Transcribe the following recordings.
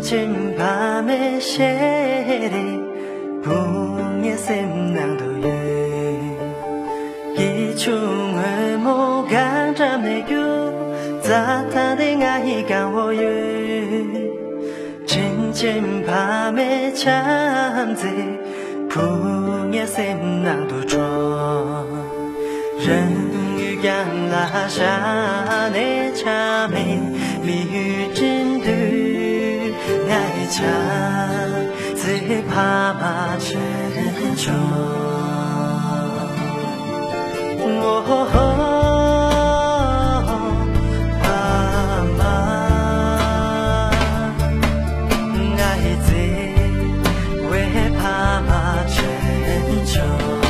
진 밤의 쉐리 붕의 샘낭도에 이중을 모강 잠내교 자타된 아이가 오유 진진 밤의 잠재 붕의 샘낭도 줘人与养拉下的茶梅蜜真的爱家最怕把真中爱最为怕把真中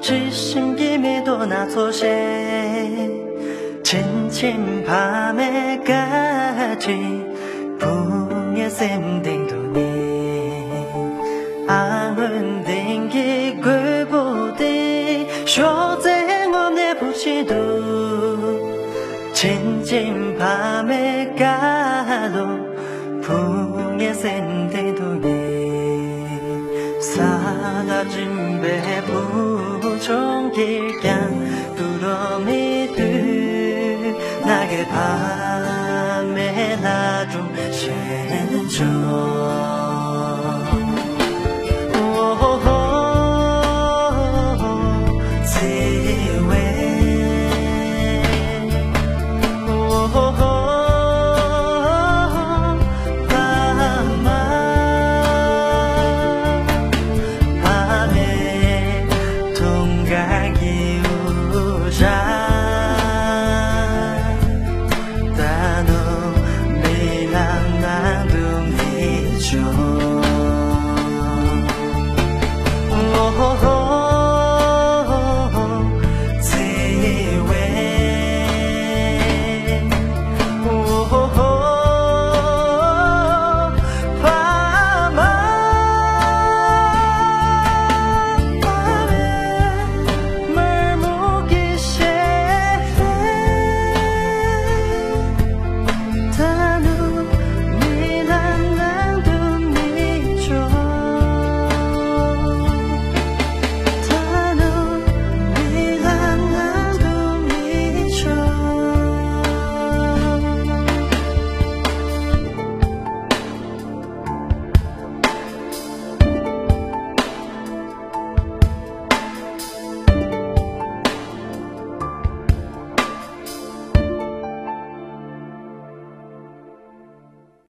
只剩一米多那错些真情怕没感觉不也心定多年安稳定一个不定说在我们的不知道真情怕没感觉不也心定多年사다 준비해 부종 길간 부러미들 나게 밤에 나좀 신조